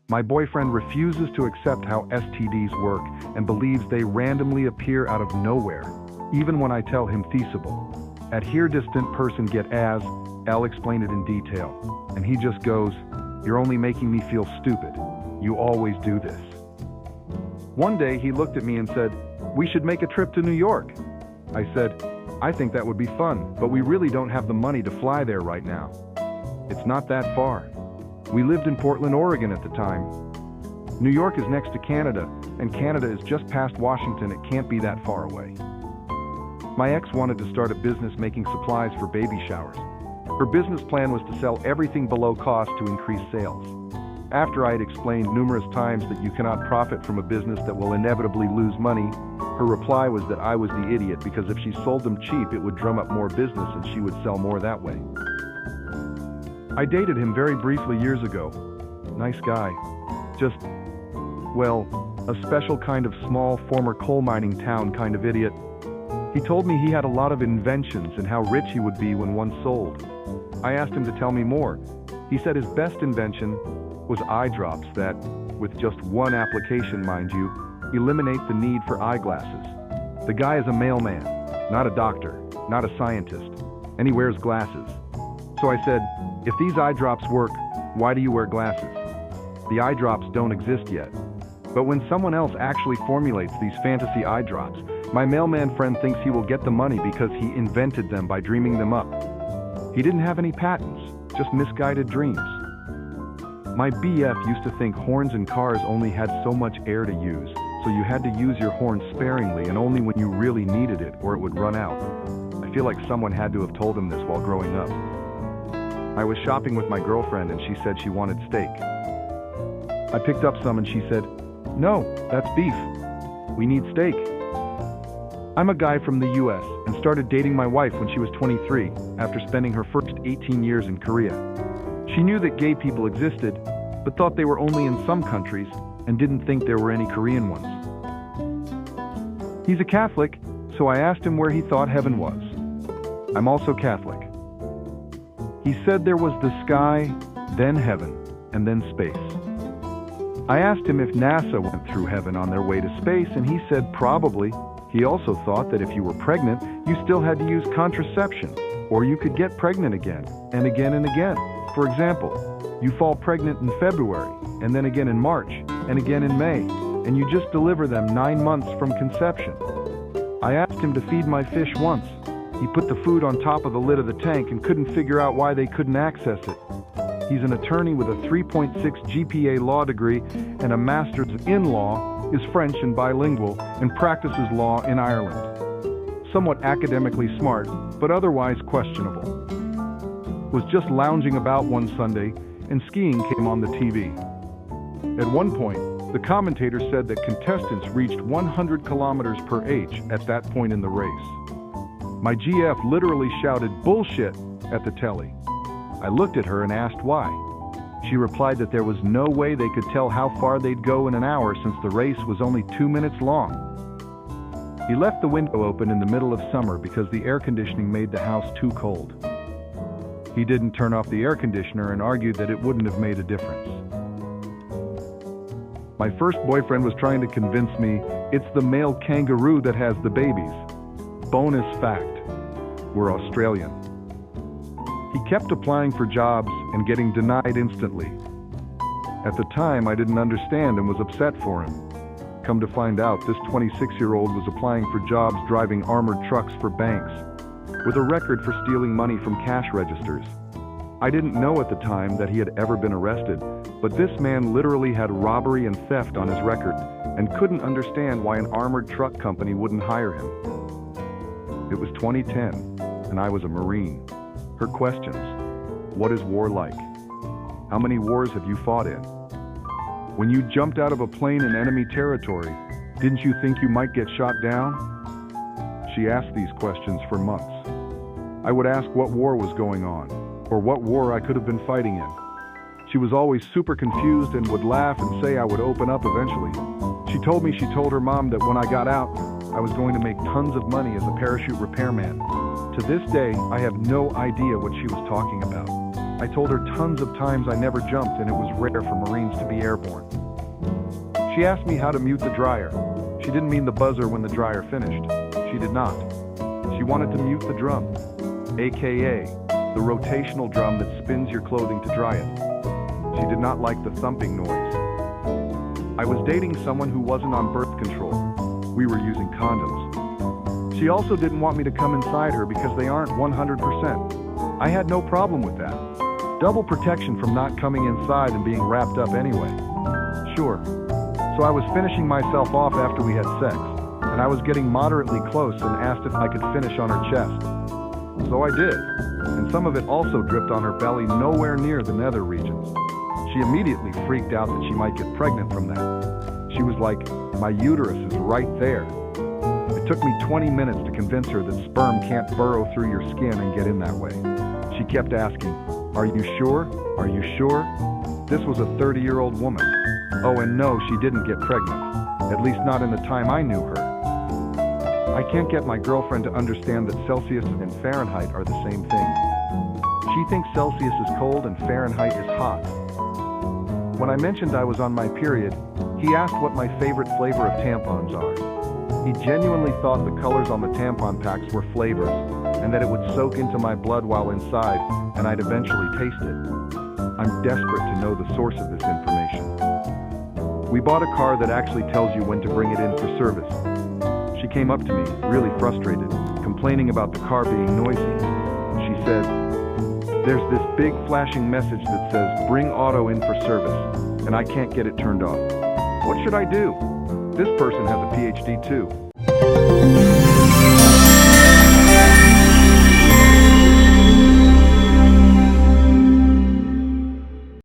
My boyfriend refuses to accept how STDs work and believes they randomly appear out of nowhere, even when I tell him feasible. At here distant person get as, I'll explain it in detail. And he just goes, "You're only making me feel stupid. You always do this." One day he looked at me and said, "We should make a trip to New York." I said, "I think that would be fun, but we really don't have the money to fly there right now. It's not that far." We lived in Portland, Oregon at the time. New York is next to Canada, and Canada is just past Washington. It can't be that far away. My ex wanted to start a business making supplies for baby showers. Her business plan was to sell everything below cost to increase sales. After I had explained numerous times that you cannot profit from a business that will inevitably lose money, her reply was that I was the idiot because if she sold them cheap, it would drum up more business and she would sell more that way. I dated him very briefly years ago. Nice guy. Just, well, a special kind of small former coal mining town kind of idiot. He told me he had a lot of inventions and how rich he would be when one sold. I asked him to tell me more. He said his best invention was eye drops that, with just one application mind you, eliminate the need for eyeglasses. The guy is a mailman, not a doctor, not a scientist, and he wears glasses. So I said, "If these eye drops work, why do you wear glasses? The eye drops don't exist yet." But when someone else actually formulates these fantasy eye drops, my mailman friend thinks he will get the money because he invented them by dreaming them up. He didn't have any patents, just misguided dreams. My BF used to think horns in cars only had so much air to use, so you had to use your horn sparingly and only when you really needed it or it would run out. I feel like someone had to have told him this while growing up. I was shopping with my girlfriend and she said she wanted steak. I picked up some and she said, "No, that's beef. We need steak." I'm a guy from the US and started dating my wife when she was 23 after spending her first 18 years in Korea. She knew that gay people existed, but thought they were only in some countries and didn't think there were any Korean ones. He's a Catholic, so I asked him where he thought heaven was. I'm also Catholic. He said there was the sky, then heaven, and then space. I asked him if NASA went through heaven on their way to space, and he said probably. He also thought that if you were pregnant, you still had to use contraception, or you could get pregnant again, and again and again. For example, you fall pregnant in February, and then again in March, and again in May, and you just deliver them 9 months from conception. I asked him to feed my fish once. He put the food on top of the lid of the tank and couldn't figure out why they couldn't access it. He's an attorney with a 3.6 GPA law degree and a master's in law, is French and bilingual, and practices law in Ireland. Somewhat academically smart, but otherwise questionable. Was just lounging about one Sunday, and skiing came on the TV. At one point, the commentator said that contestants reached 100 kilometers per h at that point in the race. My GF literally shouted "bullshit" at the telly. I looked at her and asked why. She replied that there was no way they could tell how far they'd go in an hour since the race was only 2 minutes long. He left the window open in the middle of summer because the air conditioning made the house too cold. He didn't turn off the air conditioner and argued that it wouldn't have made a difference. My first boyfriend was trying to convince me it's the male kangaroo that has the babies. Bonus fact, we're Australian. He kept applying for jobs and getting denied instantly. At the time, I didn't understand and was upset for him. Come to find out, this 26-year-old was applying for jobs driving armored trucks for banks, with a record for stealing money from cash registers. I didn't know at the time that he had ever been arrested, but this man literally had robbery and theft on his record and couldn't understand why an armored truck company wouldn't hire him. It was 2010, and I was a Marine. Her questions: what is war like? How many wars have you fought in? When you jumped out of a plane in enemy territory, didn't you think you might get shot down? She asked these questions for months. I would ask what war was going on, or what war I could have been fighting in. She was always super confused and would laugh and say I would open up eventually. She told me she told her mom that when I got out, I was going to make tons of money as a parachute repairman. To this day, I have no idea what she was talking about. I told her tons of times I never jumped and it was rare for Marines to be airborne. She asked me how to mute the dryer. She didn't mean the buzzer when the dryer finished. She did not. She wanted to mute the drum, aka the rotational drum that spins your clothing to dry it. She did not like the thumping noise. I was dating someone who wasn't on birth control. We were using condoms. She also didn't want me to come inside her because they aren't 100%. I had no problem with that. Double protection from not coming inside and being wrapped up anyway. Sure. So I was finishing myself off after we had sex, and I was getting moderately close and asked if I could finish on her chest. So I did, and some of it also dripped on her belly nowhere near the nether regions. She immediately freaked out that she might get pregnant from that. She was like, "My uterus is right there." It took me 20 minutes to convince her that sperm can't burrow through your skin and get in that way. She kept asking, "Are you sure? Are you sure?" This was a 30-year-old woman. Oh, and no, she didn't get pregnant. At least not in the time I knew her. I can't get my girlfriend to understand that Celsius and Fahrenheit are the same thing. She thinks Celsius is cold and Fahrenheit is hot. When I mentioned I was on my period, he asked what my favorite flavor of tampons are. He genuinely thought the colors on the tampon packs were flavors, and that it would soak into my blood while inside, and I'd eventually taste it. I'm desperate to know the source of this information. We bought a car that actually tells you when to bring it in for service. She came up to me, really frustrated, complaining about the car being noisy. She said, "There's this big flashing message that says, 'Bring auto in for service,' and I can't get it turned off. What should I do?" This person has a PhD too.